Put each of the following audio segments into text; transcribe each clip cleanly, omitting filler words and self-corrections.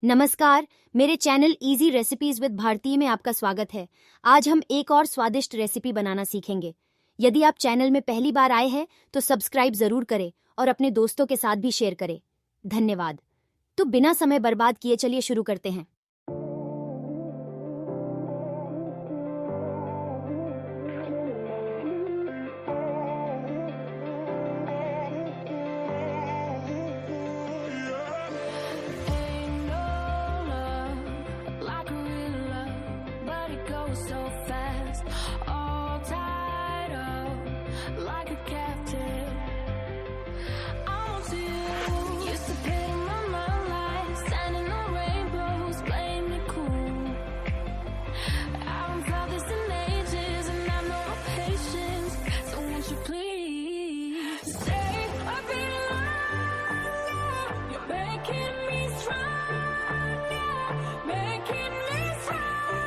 नमस्कार, मेरे channel easy recipes with Bharti में आपका स्वागत है। आज हम एक और स्वादिष्ट रेसिपी बनाना सीखेंगे। यदि आप चैनल में पहली बार आए हैं तो सब्सक्राइब जरूर करें और अपने दोस्तों के साथ भी शेयर करें। धन्यवाद। तो बिना समय बर्बाद किए चलिए शुरू करते हैं। So fast, all tied up like a captive. I want you. Used to pay my mind like standing on rainbows, playing it cool. I haven't felt this in ages, and I know no patience. So won't you please stay a bit longer? You're making me stronger, making me stronger.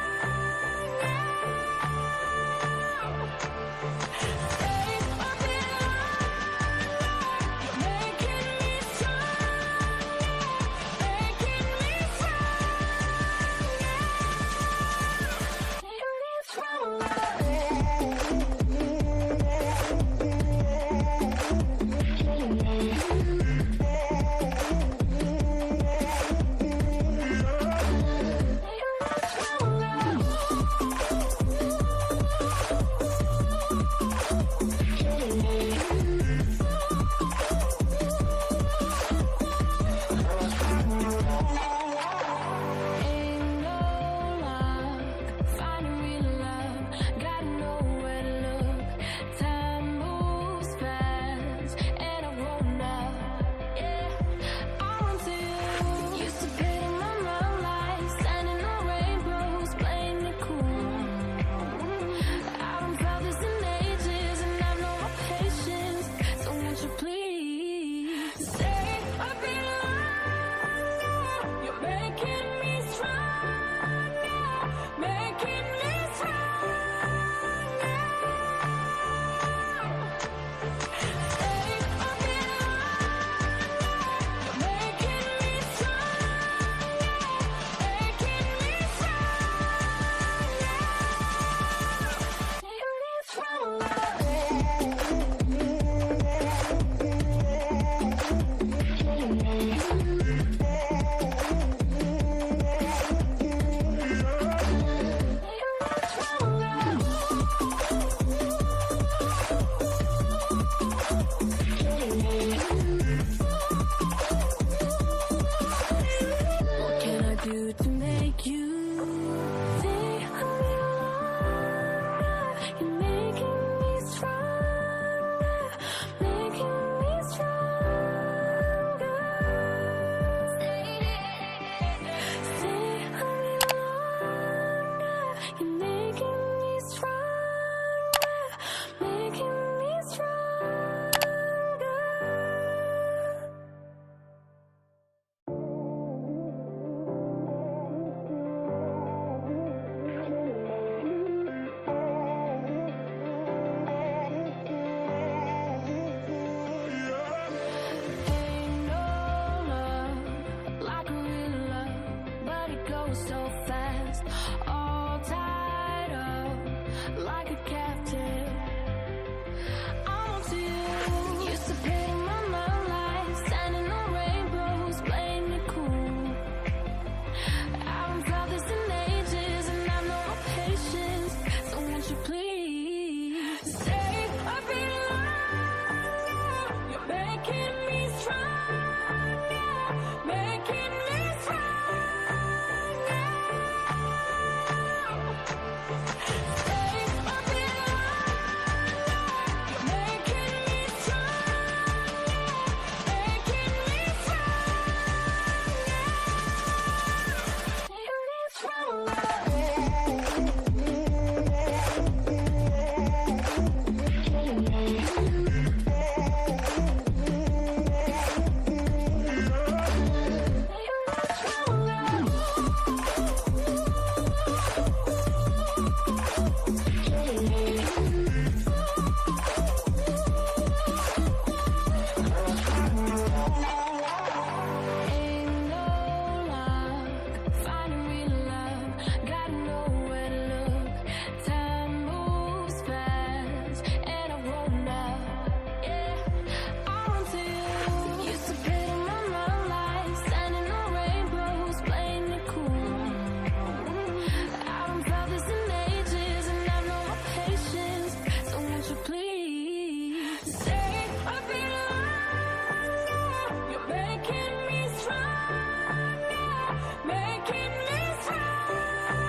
So fast, all tied up like a captive. I want you. Used to pay my mind like standing on rainbows, playing it cool. I haven't felt this in ages, and I know no patience. So won't you please stay a bit longer? You're making me stronger, making me stronger. making me stronger.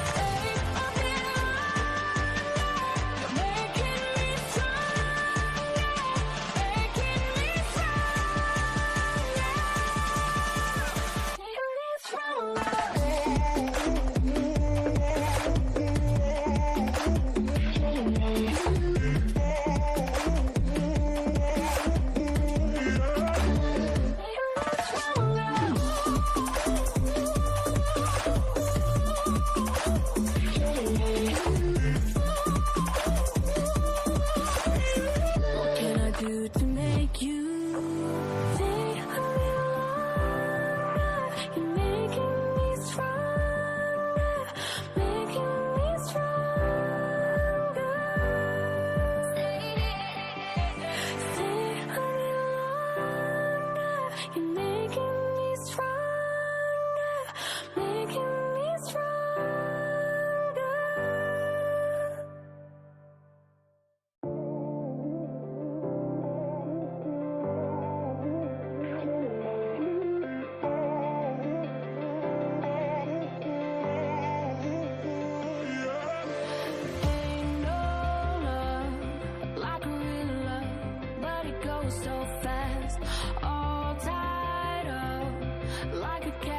Stay a bit longer. You're making me stronger, making me stronger, making me stronger. What can I do to make you stay a little longer? You're making me stronger, making me stronger. Stay a little longer. You're making me stronger, making me stronger. Ain't no love like real love, but it goes so fast. All tied up like a cat.